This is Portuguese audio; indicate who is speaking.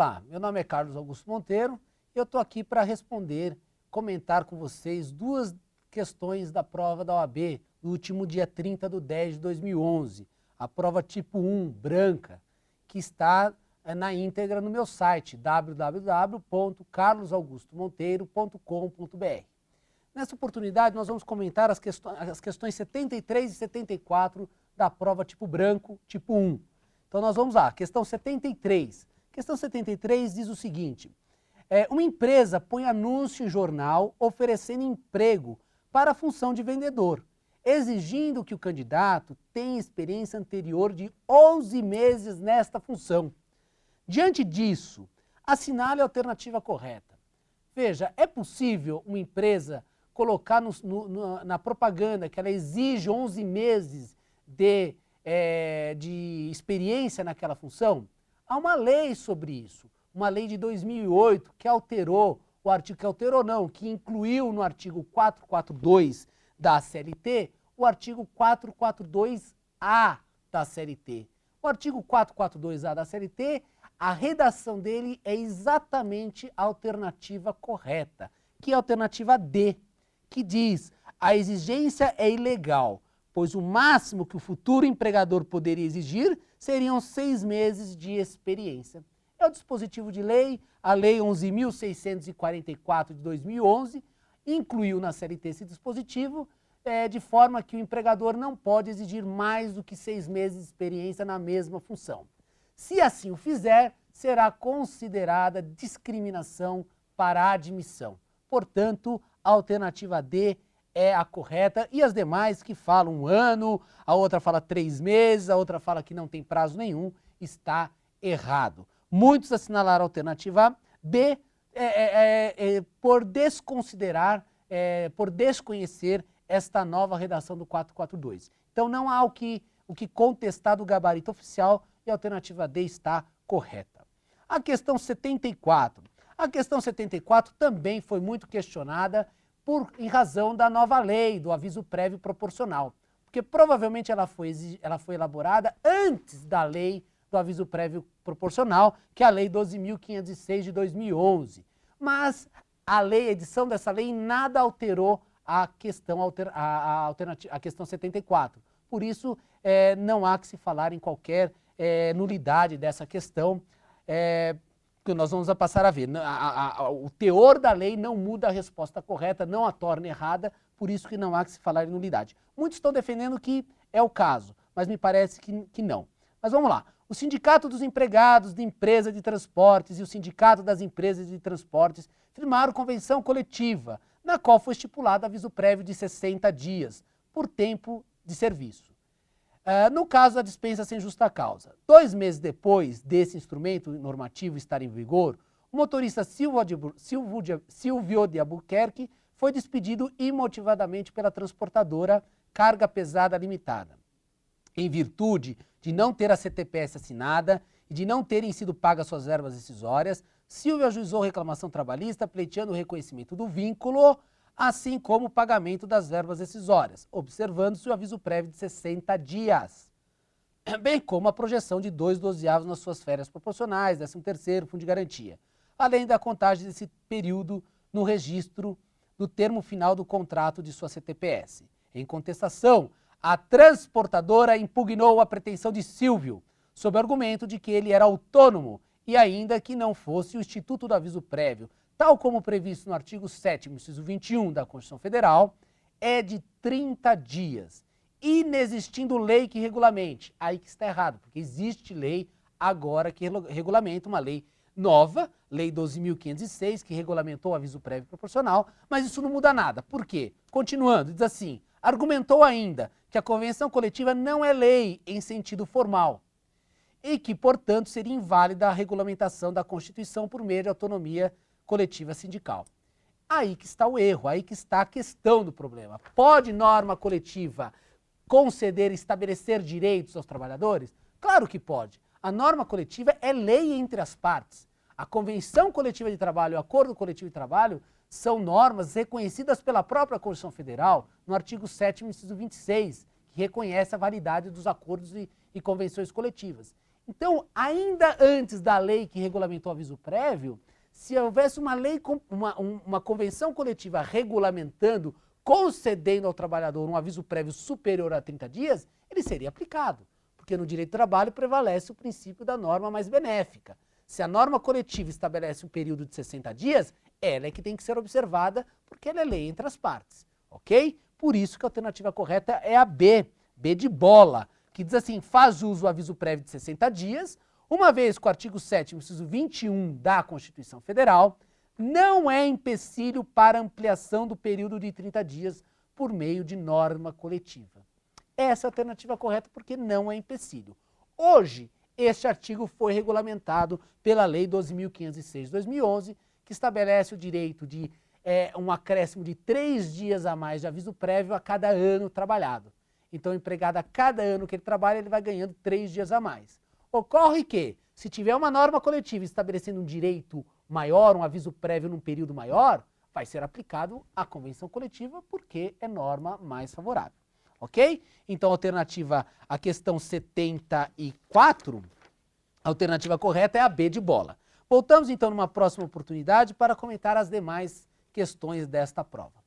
Speaker 1: Olá, meu nome é Carlos Augusto Monteiro e eu estou aqui para comentar com vocês duas questões da prova da OAB no último dia 30/10/2011, a prova tipo 1, branca, que está na íntegra no meu site www.carlosaugustomonteiro.com.br. Nessa oportunidade nós vamos comentar as questões 73 e 74 da prova tipo branco, tipo 1. Então nós vamos lá, questão 73. Questão 73 diz o seguinte: uma empresa põe anúncio em jornal oferecendo emprego para a função de vendedor, exigindo que o candidato tenha experiência anterior de 11 meses nesta função. Diante disso, assinale a alternativa correta. Veja, é possível uma empresa colocar na propaganda que ela exige 11 meses de experiência naquela função? Há uma lei sobre isso, uma lei de 2008 que alterou o artigo, que incluiu no artigo 442 da CLT o artigo 442A da CLT. O artigo 442A da CLT, a redação dele é exatamente a alternativa correta, que é a alternativa D, que diz: a exigência é ilegal, pois o máximo que o futuro empregador poderia exigir seriam 6 meses de experiência. É o dispositivo de lei, a Lei 11.644 de 2011, incluiu na CLT esse dispositivo, de forma que o empregador não pode exigir mais do que 6 meses de experiência na mesma função. Se assim o fizer, será considerada discriminação para a admissão. Portanto, a alternativa D é a correta, e as demais que falam 1 ano, a outra fala 3 meses, a outra fala que não tem prazo nenhum, está errado. Muitos assinalaram a alternativa B por desconsiderar, por desconhecer esta nova redação do 442. Então não há o que contestar do gabarito oficial e a alternativa D está correta. A questão 74. A questão 74 também foi muito questionada em razão da nova lei do aviso prévio proporcional, porque provavelmente ela foi elaborada antes da lei do aviso prévio proporcional, que é a lei 12.506 de 2011. Mas a edição dessa lei nada alterou a questão 74. Por isso, não há que se falar em qualquer nulidade dessa questão, que nós vamos passar a ver. O teor da lei não muda a resposta correta, não a torna errada, por isso que não há que se falar em nulidade. Muitos estão defendendo que é o caso, mas me parece que não. Mas vamos lá. O Sindicato dos Empregados de Empresa de Transportes e o Sindicato das Empresas de Transportes firmaram convenção coletiva, na qual foi estipulado aviso prévio de 60 dias, por tempo de serviço. No caso da dispensa sem justa causa. 2 meses depois desse instrumento normativo estar em vigor, o motorista Silvio de Albuquerque foi despedido imotivadamente pela transportadora Carga Pesada Limitada. Em virtude de não ter a CTPS assinada e de não terem sido pagas suas verbas rescisórias, Silvio ajuizou reclamação trabalhista pleiteando o reconhecimento do vínculo, assim como o pagamento das verbas rescisórias, observando-se o aviso prévio de 60 dias, bem como a projeção de 2/12 nas suas férias proporcionais, 13º, fundo de garantia, além da contagem desse período no registro do termo final do contrato de sua CTPS. Em contestação, a transportadora impugnou a pretensão de Silvio, sob o argumento de que ele era autônomo e ainda que não fosse o Instituto do Aviso Prévio, tal como previsto no artigo 7º, inciso 21 da Constituição Federal, é de 30 dias, inexistindo lei que regulamente. Aí que está errado, porque existe lei agora que regulamenta, uma lei nova, Lei 12.506, que regulamentou o aviso prévio proporcional, mas isso não muda nada. Por quê? Continuando, diz assim: argumentou ainda que a convenção coletiva não é lei em sentido formal e que, portanto, seria inválida a regulamentação da Constituição por meio de autonomia coletiva sindical. Aí que está o erro, aí que está a questão do problema. Pode norma coletiva conceder, estabelecer direitos aos trabalhadores? Claro que pode. A norma coletiva é lei entre as partes. A Convenção Coletiva de Trabalho e o Acordo Coletivo de Trabalho são normas reconhecidas pela própria Constituição Federal no artigo 7º, inciso 26, que reconhece a validade dos acordos e convenções coletivas. Então, ainda antes da lei que regulamentou o aviso prévio, se houvesse uma lei, uma convenção coletiva regulamentando, concedendo ao trabalhador um aviso prévio superior a 30 dias, ele seria aplicado. Porque no direito do trabalho prevalece o princípio da norma mais benéfica. Se a norma coletiva estabelece um período de 60 dias, ela é que tem que ser observada, porque ela é lei entre as partes, ok? Por isso que a alternativa correta é a B, B de bola, que diz assim, faz uso do aviso prévio de 60 dias, uma vez que o artigo 7º, inciso 21 da Constituição Federal, não é empecilho para ampliação do período de 30 dias por meio de norma coletiva. Essa é a alternativa correta porque não é empecilho. Hoje, este artigo foi regulamentado pela Lei 12.506 de 2011, que estabelece o direito de um acréscimo de 3 dias a mais de aviso prévio a cada ano trabalhado. Então, o empregado, a cada ano que ele trabalha, ele vai ganhando 3 dias a mais. Ocorre que, se tiver uma norma coletiva estabelecendo um direito maior, um aviso prévio num período maior, vai ser aplicado a convenção coletiva porque é norma mais favorável. Ok? Então, alternativa, a questão 74, a alternativa correta é a B de bola. Voltamos então numa próxima oportunidade para comentar as demais questões desta prova.